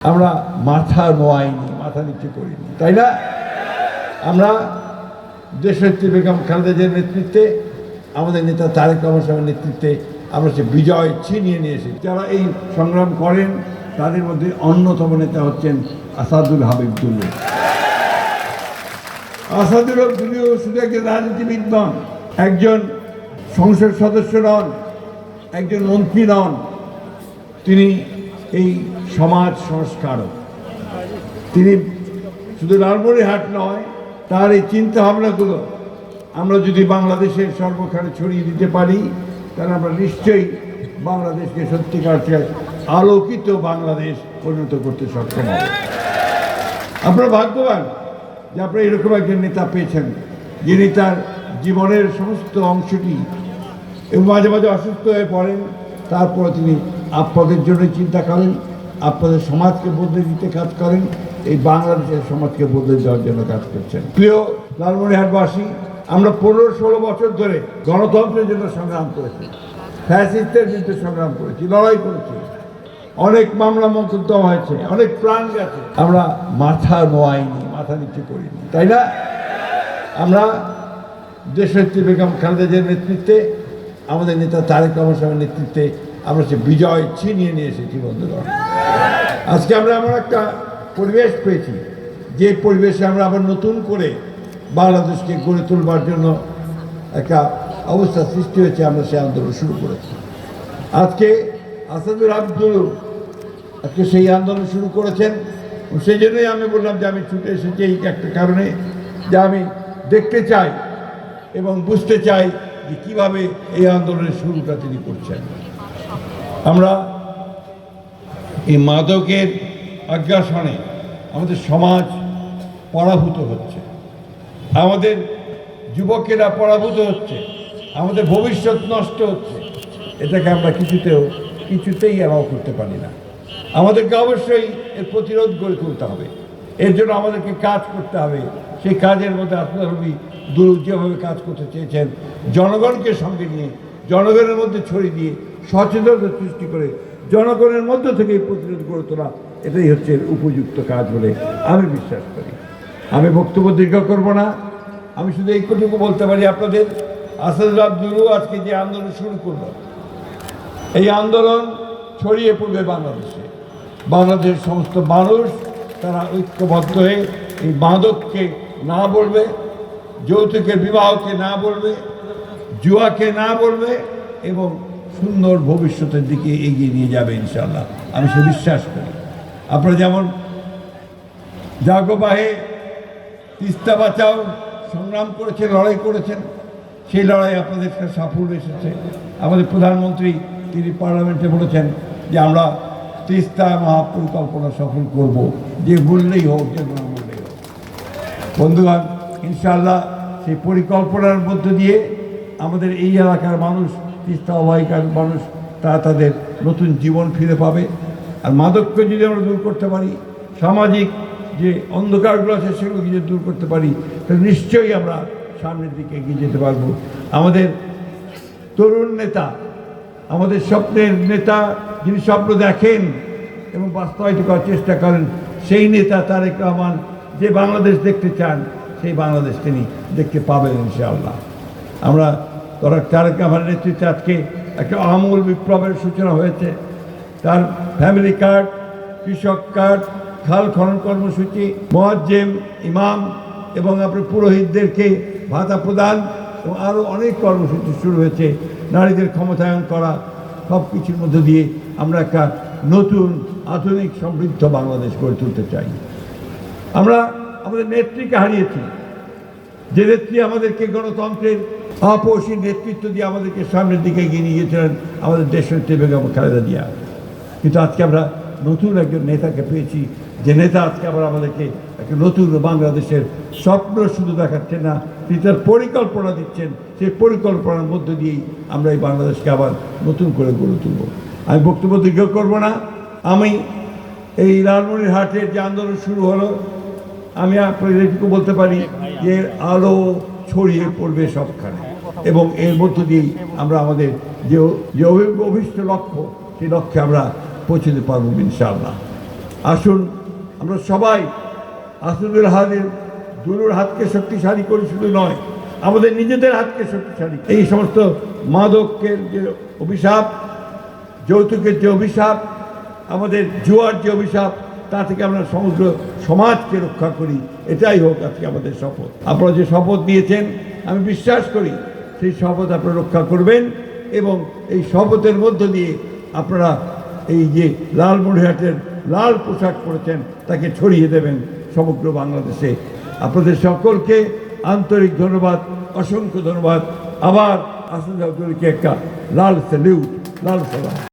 আমরা মাথা নোয়াইনি, মাথা নিচু করিনি, তাই না? আমরা দেশনেত্রী বেগম খালেদা জিয়ার নেতৃত্বে, আমাদের নেতা তারেক রহমান সাহেবের নেতৃত্বে আমরা সে বিজয় ছিনিয়ে নিয়ে এসেছি। যারা এই সংগ্রাম করেন তাদের মধ্যে অন্যতম নেতা হচ্ছেন আসাদুল হাবিব দুলু। আসাদুল হক দুলু শুধু একজন রাজনীতিবিদ নন, একজন সংসদ সদস্য নন, একজন মন্ত্রী নন, তিনি এই সমাজ সংস্কারক। তিনি শুধু লালমনিরহাট নয়, তার এই চিন্তা ভাবনাগুলো আমরা যদি বাংলাদেশের সর্বখানে ছড়িয়ে দিতে পারি, তাহলে আমরা নিশ্চয়ই বাংলাদেশকে সত্যিকার আলোকিত বাংলাদেশ পরিণত করতে সক্ষম হব। আপনারা ভাগ্যবান যে আপনারা এরকম একজন নেতা পেয়েছেন, যিনি তার জীবনের সমস্ত অংশটি এবং মাঝে মাঝে অসুস্থ হয়ে পড়েন, তারপরে তিনি আপনাদের জন্য চিন্তা করেন, আপনাদের সমাজকে বদলে দিতে কাজ করেন, এই বাংলাদেশের সমাজকে বদলে দেওয়ার জন্য কাজ করছেন। প্রিয় লালমনিরহাটবাসী, আমরা 15-16 বছর ধরে গণতন্ত্রের জন্য সংগ্রাম করেছি, ফ্যাসিস্টের বিরুদ্ধে সংগ্রাম করেছি, লড়াই করেছি, অনেক মামলা মোকদ্দমা হয়েছে, অনেক প্রাণ গেছে। আমরা মাথা নোয়াইনি, মাথা নিচু করিনি, তাই না? আমরা দেশনেত্রী বেগম খালেদা জিয়ার নেতৃত্বে, আমাদের নেতা তারেক রহমান সাহেবের নেতৃত্বে আমরা সে বিজয় ছিনিয়ে নিয়ে এসেছি। বন্ধুগণ, আজকে আমরা এমন একটা পরিবেশ পেয়েছি, যে পরিবেশে আমরা আবার নতুন করে বাংলাদেশকে গড়ে তোলবার জন্য একটা অবস্থা সৃষ্টি হয়েছে। আমরা সে আন্দোলন শুরু করেছি। আজকে আসাদুল আব্দুল আজকে সেই আন্দোলন শুরু করেছেন। সেই জন্যই আমি বললাম যে আমি ছুটে এসেছি এই একটা কারণে, যে আমি দেখতে চাই এবং বুঝতে চাই যে কীভাবে এই আন্দোলনের শুরুটা তিনি করছেন। আমরা এই মাদকের আগ্রাসনে আমাদের সমাজ পরাভূত হচ্ছে, আমাদের যুবকেরা পরাভূত হচ্ছে, আমাদের ভবিষ্যৎ নষ্ট হচ্ছে। এটাকে আমরা কিছুতেই অ্যালাউ করতে পারি না। আমাদেরকে অবশ্যই এর প্রতিরোধ গড়ে তুলতে হবে। এর জন্য আমাদেরকে কাজ করতে হবে। সেই কাজের মধ্যে আত্মধর্মী দুলু যেভাবে কাজ করতে চেয়েছেন, জনগণকে সঙ্গে নিয়ে, জনগণের মধ্যে ছড়িয়ে দিয়ে, সচেতনতা সৃষ্টি করে জনগণের মধ্য থেকে এই প্রতিরোধ গড়ে তোলা, এটাই হচ্ছে উপযুক্ত কাজ বলে আমি বিশ্বাস করি। আমি বক্তব্য দীর্ঘ করব না, আমি শুধু এইটুকু বলতে পারি আপনাদের, আসাদুল আব্দুল আজকে যে আন্দোলন শুরু করল, এই আন্দোলন ছড়িয়ে পড়বে বাংলাদেশে। বাংলাদেশের সমস্ত মানুষ তারা ঐক্যবদ্ধ হয়ে এই মাদককে না বলবে, যৌতুকের বিবাহকে না বলবে, জুয়াকে না বলবে এবং সুন্দর ভবিষ্যতের দিকে এগিয়ে নিয়ে যাবে ইনশাআল্লাহ। আমি সে বিশ্বাস করি। আপনারা যেমন জাগবাহে তিস্তা বাঁচাও সংগ্রাম করেছেন, লড়াই করেছেন, সেই লড়াই আপনাদের কাছে সাফল্য এসেছে। আমাদের প্রধানমন্ত্রী তিনি পার্লামেন্টে বলেছেন যে আমরা তিস্তা মহাপরিকল্পনা সফল করব, যে মূল্যেই হোক, যে কোনো মূল্যেই হোক। বন্ধুগণ, ইনশাআল্লাহ সেই পরিকল্পনার মধ্য দিয়ে আমাদের এই এলাকার মানুষ, তিস্তা অববাহিকার মানুষ, তারা তাদের নতুন জীবন ফিরে পাবে। আর মাদককে যদি আমরা দূর করতে পারি, সামাজিক যে অন্ধকারগুলো আছে সেগুলোকে যদি দূর করতে পারি, তাহলে নিশ্চয়ই আমরা সামনের দিকে এগিয়ে যেতে পারবো। আমাদের তরুণ নেতা, আমাদের স্বপ্নের নেতা, যিনি স্বপ্ন দেখেন এবং বাস্তবায়িত করার চেষ্টা করেন, সেই নেতা তারেক রহমান যে বাংলাদেশ দেখতে চান, সেই বাংলাদেশ তিনি দেখতে পাবেন ইনশাআল্লাহ। আমরা তারেক রহমানের নেতৃত্বে আজকে একটা আমূল বিপ্লবের সূচনা হয়েছে। তার ফ্যামিলি কার্ড, কৃষক কার্ড, খাল খনন কর্মসূচি, মুয়াজ্জিম, ইমাম এবং আপনার পুরোহিতদেরকে ভাতা প্রদান এবং আরও অনেক কর্মসূচি শুরু হয়েছে। নারীদের ক্ষমতায়ন করা, সব কিছুর মধ্য দিয়ে আমরা একটা নতুন আধুনিক সমৃদ্ধ বাংলাদেশ গড়ে তুলতে চাই। আমরা আমাদের নেত্রীকে হারিয়েছি, যে নেত্রী আমাদেরকে গণতন্ত্রের আপসী নেতৃত্ব দিয়ে আমাদেরকে সামনের দিকে এগিয়ে নিয়ে গিয়েছিলেন, আমাদের দেশনেত্রী বেগম খালেদা জিয়া। কিন্তু আজকে আমরা নতুন একজন নেতাকে পেয়েছি, যে নেতা আজকে আবার আমাদেরকে একটা নতুন বাংলাদেশের স্বপ্ন শুধু দেখাচ্ছেন না, তিনি তার পরিকল্পনা দিচ্ছেন। সেই পরিকল্পনার মধ্য দিয়েই আমরা এই বাংলাদেশকে আবার নতুন করে গড়ে তুলব। আমি বক্তব্য দীর্ঘ করব না। আমি এই লালমনিরহাটের যে আন্দোলন শুরু হলো, আমি আপনাদের এটুকু বলতে পারি যে আলো ছড়িয়ে পড়বে সবখানে এবং এর মধ্য দিয়েই আমরা আমাদের যে অভিষ্ট লক্ষ্য, সেই লক্ষ্যে আমরা পৌঁছতে পারবো ইনশাআল্লাহ। আসুন আমরা সবাই আসাদুল হাতের দুলুর হাতকে শক্তিশালী করি, শুধু নয় আমাদের নিজেদের হাতকে শক্তিশালী। এই সমস্ত মাদকের যে অভিশাপ, যৌতুকের যে অভিশাপ, আমাদের জুয়ার যে অভিশাপ, তা থেকে আমরা সমগ্র সমাজকে রক্ষা করি। এটাই হোক আজকে আমাদের শপথ। আপনারা যে শপথ নিয়েছেন আমি বিশ্বাস করি সেই শপথ আপনারা রক্ষা করবেন এবং এই শপথের মধ্য দিয়ে আপনারা এই যে লালমনিরহাটের লাল পোশাক পরেছেন তাকে ছড়িয়ে দেবেন সমগ্র বাংলাদেশে। আপনাদের সকলকে আন্তরিক ধন্যবাদ, অসংখ্য ধন্যবাদ। আবার আসাদুল হাতকে একটা লাল স্যালিউট, লাল সালাম।